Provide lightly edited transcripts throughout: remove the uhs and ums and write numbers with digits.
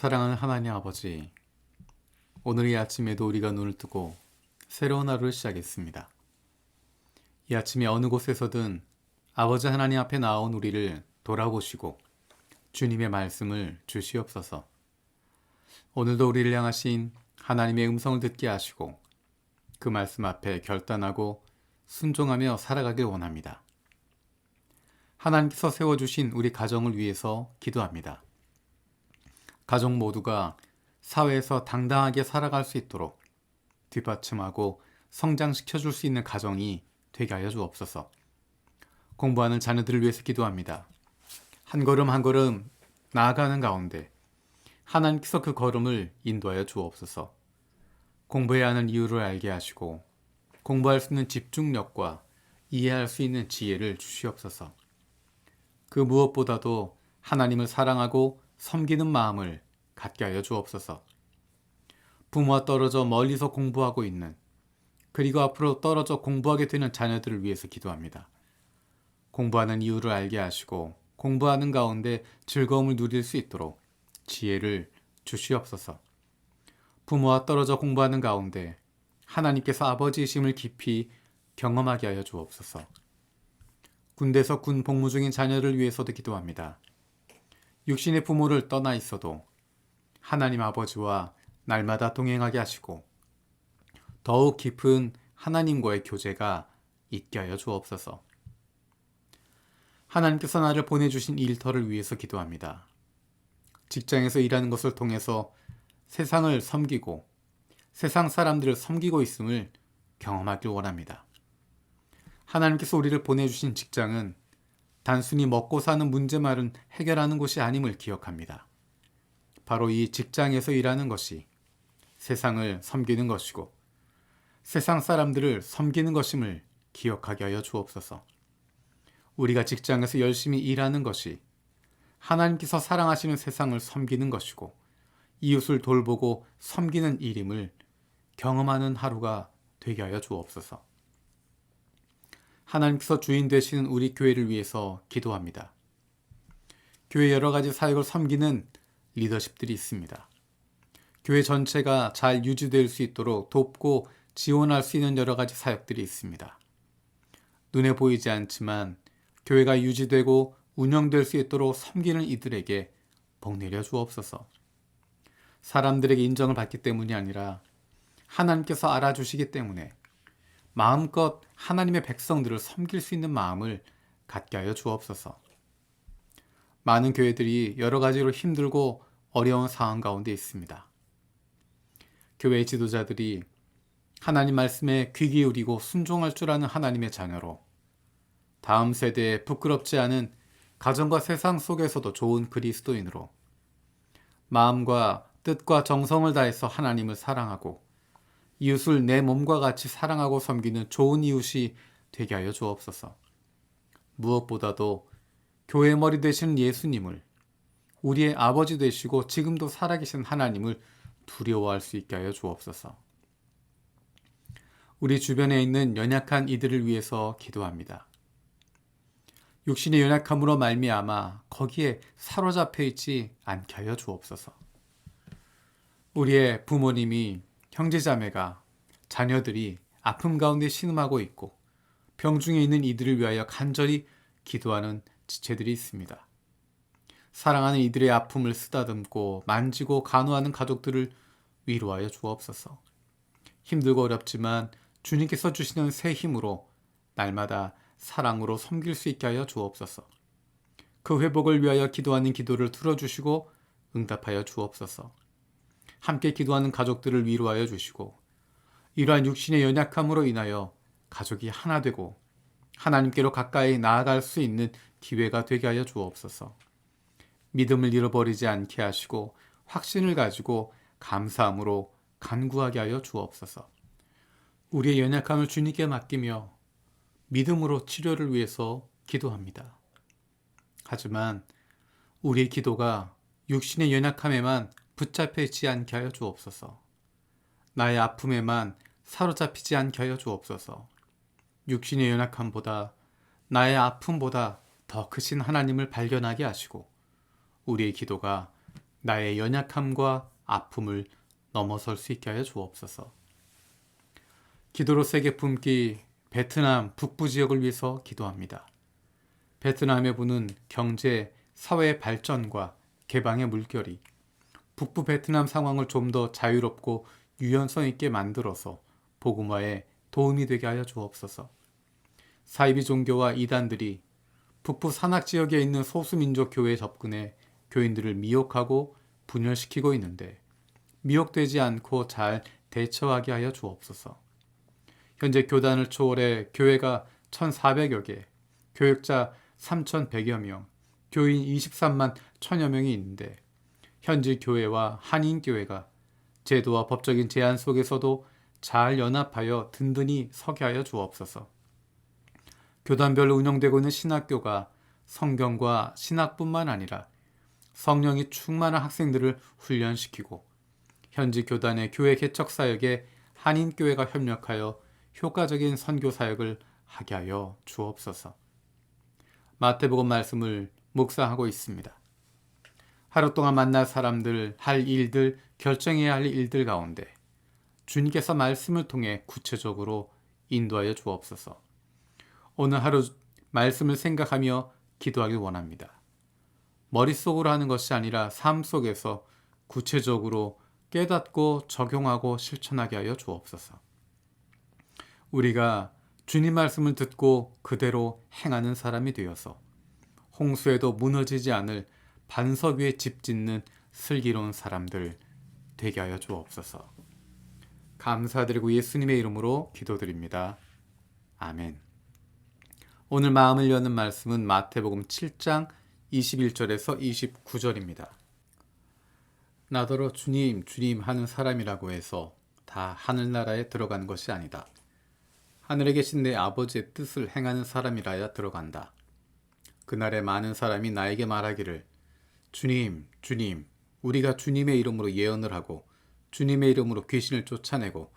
사랑하는 하나님 아버지, 오늘 이 아침에도 우리가 눈을 뜨고 새로운 하루를 시작했습니다. 이 아침에 어느 곳에서든 아버지 하나님 앞에 나온 우리를 돌아보시고 주님의 말씀을 주시옵소서. 오늘도 우리를 향하신 하나님의 음성을 듣게 하시고 그 말씀 앞에 결단하고 순종하며 살아가길 원합니다. 하나님께서 세워주신 우리 가정을 위해서 기도합니다. 가족 모두가 사회에서 당당하게 살아갈 수 있도록 뒷받침하고 성장시켜 줄 수 있는 가정이 되게 하여 주옵소서. 공부하는 자녀들을 위해서 기도합니다. 한 걸음 한 걸음 나아가는 가운데 하나님께서 그 걸음을 인도하여 주옵소서. 공부해야 하는 이유를 알게 하시고 공부할 수 있는 집중력과 이해할 수 있는 지혜를 주시옵소서. 그 무엇보다도 하나님을 사랑하고 섬기는 마음을 갖게 하여 주옵소서. 부모와 떨어져 멀리서 공부하고 있는, 그리고 앞으로 떨어져 공부하게 되는 자녀들을 위해서 기도합니다. 공부하는 이유를 알게 하시고 공부하는 가운데 즐거움을 누릴 수 있도록 지혜를 주시옵소서. 부모와 떨어져 공부하는 가운데 하나님께서 아버지이심을 깊이 경험하게 하여 주옵소서. 군대에서 군 복무 중인 자녀를 위해서도 기도합니다. 육신의 부모를 떠나 있어도 하나님 아버지와 날마다 동행하게 하시고 더욱 깊은 하나님과의 교제가 있게 하여 주옵소서. 하나님께서 나를 보내주신 일터를 위해서 기도합니다. 직장에서 일하는 것을 통해서 세상을 섬기고 세상 사람들을 섬기고 있음을 경험하길 원합니다. 하나님께서 우리를 보내주신 직장은 단순히 먹고 사는 문제만을 해결하는 곳이 아님을 기억합니다. 바로 이 직장에서 일하는 것이 세상을 섬기는 것이고 세상 사람들을 섬기는 것임을 기억하게 하여 주옵소서. 우리가 직장에서 열심히 일하는 것이 하나님께서 사랑하시는 세상을 섬기는 것이고 이웃을 돌보고 섬기는 일임을 경험하는 하루가 되게 하여 주옵소서. 하나님께서 주인 되시는 우리 교회를 위해서 기도합니다. 교회 여러 가지 사역을 섬기는 리더십들이 있습니다. 교회 전체가 잘 유지될 수 있도록 돕고 지원할 수 있는 여러 가지 사역들이 있습니다. 눈에 보이지 않지만 교회가 유지되고 운영될 수 있도록 섬기는 이들에게 복 내려 주옵소서. 사람들에게 인정을 받기 때문이 아니라 하나님께서 알아주시기 때문에 마음껏 하나님의 백성들을 섬길 수 있는 마음을 갖게 하여 주옵소서. 많은 교회들이 여러 가지로 힘들고 어려운 상황 가운데 있습니다. 교회 지도자들이 하나님 말씀에 귀 기울이고 순종할 줄 아는 하나님의 자녀로 다음 세대에 부끄럽지 않은 가정과 세상 속에서도 좋은 그리스도인으로 마음과 뜻과 정성을 다해서 하나님을 사랑하고 이웃을 내 몸과 같이 사랑하고 섬기는 좋은 이웃이 되게 하여 주옵소서. 무엇보다도 교회 머리 되시는 예수님을, 우리의 아버지 되시고 지금도 살아계신 하나님을 두려워할 수 있게 하여 주옵소서. 우리 주변에 있는 연약한 이들을 위해서 기도합니다. 육신의 연약함으로 말미암아 거기에 사로잡혀 있지 않게 하여 주옵소서. 우리의 부모님이, 형제자매가, 자녀들이 아픔 가운데 신음하고 있고 병중에 있는 이들을 위하여 간절히 기도하는 지체들이 있습니다. 사랑하는 이들의 아픔을 쓰다듬고 만지고 간호하는 가족들을 위로하여 주옵소서. 힘들고 어렵지만 주님께서 주시는 새 힘으로 날마다 사랑으로 섬길 수 있게 하여 주옵소서. 그 회복을 위하여 기도하는 기도를 들어주시고 응답하여 주옵소서. 함께 기도하는 가족들을 위로하여 주시고 이러한 육신의 연약함으로 인하여 가족이 하나 되고 하나님께로 가까이 나아갈 수 있는 기회가 되게 하여 주옵소서. 믿음을 잃어버리지 않게 하시고 확신을 가지고 감사함으로 간구하게 하여 주옵소서. 우리의 연약함을 주님께 맡기며 믿음으로 치료를 위해서 기도합니다. 하지만 우리의 기도가 육신의 연약함에만 붙잡혀 있지 않게 하여 주옵소서. 나의 아픔에만 사로잡히지 않게 하여 주옵소서. 육신의 연약함보다 나의 아픔보다 더 크신 하나님을 발견하게 하시고 우리의 기도가 나의 연약함과 아픔을 넘어설 수 있게 하여 주옵소서. 기도로 세계 품기 베트남 북부 지역을 위해서 기도합니다. 베트남의 부는 경제, 사회 발전과 개방의 물결이 북부 베트남 상황을 좀 더 자유롭고 유연성 있게 만들어서 복음화에 도움이 되게 하여 주옵소서. 사이비 종교와 이단들이 북부 산악 지역에 있는 소수민족 교회에 접근해 교인들을 미혹하고 분열시키고 있는데 미혹되지 않고 잘 대처하게 하여 주옵소서. 현재 교단을 초월해 교회가 1,400여 개, 교역자 3,100여 명, 교인 23만 1,000여 명이 있는데 현지 교회와 한인교회가 제도와 법적인 제한 속에서도 잘 연합하여 든든히 서게 하여 주옵소서. 교단별로 운영되고 있는 신학교가 성경과 신학뿐만 아니라 성령이 충만한 학생들을 훈련시키고 현지 교단의 교회 개척 사역에 한인교회가 협력하여 효과적인 선교 사역을 하게 하여 주옵소서. 마태복음 말씀을 묵상하고 있습니다. 하루 동안 만날 사람들, 할 일들, 결정해야 할 일들 가운데 주님께서 말씀을 통해 구체적으로 인도하여 주옵소서. 오늘 하루 말씀을 생각하며 기도하길 원합니다. 머릿속으로 하는 것이 아니라 삶 속에서 구체적으로 깨닫고 적용하고 실천하게 하여 주옵소서. 우리가 주님 말씀을 듣고 그대로 행하는 사람이 되어서 홍수에도 무너지지 않을 반석 위에 집 짓는 슬기로운 사람들 되게 하여 주옵소서. 감사드리고 예수님의 이름으로 기도드립니다. 아멘. 오늘 마음을 여는 말씀은 마태복음 7장 21절에서 29절입니다. 나더러 주님, 주님 하는 사람이라고 해서 다 하늘나라에 들어가는 것이 아니다. 하늘에 계신 내 아버지의 뜻을 행하는 사람이라야 들어간다. 그날에 많은 사람이 나에게 말하기를 주님, 주님, 우리가 주님의 이름으로 예언을 하고 주님의 이름으로 귀신을 쫓아내고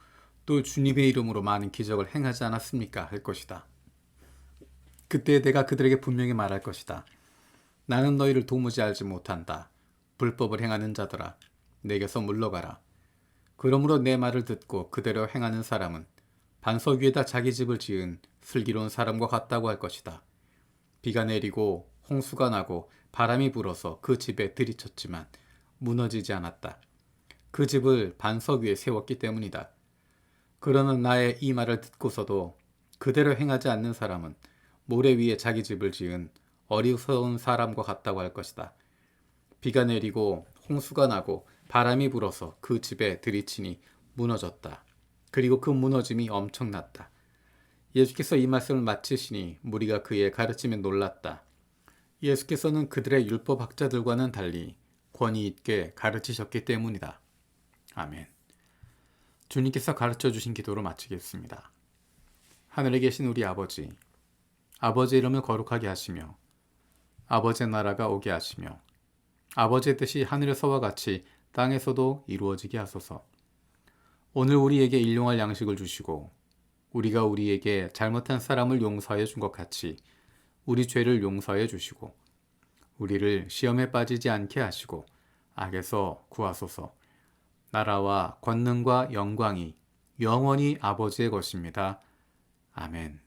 또 주님의 이름으로 많은 기적을 행하지 않았습니까? 할 것이다. 그때 내가 그들에게 분명히 말할 것이다. 나는 너희를 도무지 알지 못한다. 불법을 행하는 자들아, 내게서 물러가라. 그러므로 내 말을 듣고 그대로 행하는 사람은 반석 위에다 자기 집을 지은 슬기로운 사람과 같다고 할 것이다. 비가 내리고 홍수가 나고 바람이 불어서 그 집에 들이쳤지만 무너지지 않았다. 그 집을 반석 위에 세웠기 때문이다. 그러나 나의 이 말을 듣고서도 그대로 행하지 않는 사람은 모래 위에 자기 집을 지은 어리석은 사람과 같다고 할 것이다. 비가 내리고 홍수가 나고 바람이 불어서 그 집에 들이치니 무너졌다. 그리고 그 무너짐이 엄청났다. 예수께서 이 말씀을 마치시니 무리가 그의 가르침에 놀랐다. 예수께서는 그들의 율법학자들과는 달리 권위 있게 가르치셨기 때문이다. 아멘. 주님께서 가르쳐 주신 기도로 마치겠습니다. 하늘에 계신 우리 아버지, 아버지의 이름을 거룩하게 하시며 아버지의 나라가 오게 하시며 아버지의 뜻이 하늘에서와 같이 땅에서도 이루어지게 하소서. 오늘 우리에게 일용할 양식을 주시고 우리가 우리에게 잘못한 사람을 용서하여 준 것 같이 우리 죄를 용서하여 주시고 우리를 시험에 빠지지 않게 하시고 악에서 구하소서. 나라와 권능과 영광이 영원히 아버지의 것입니다. 아멘.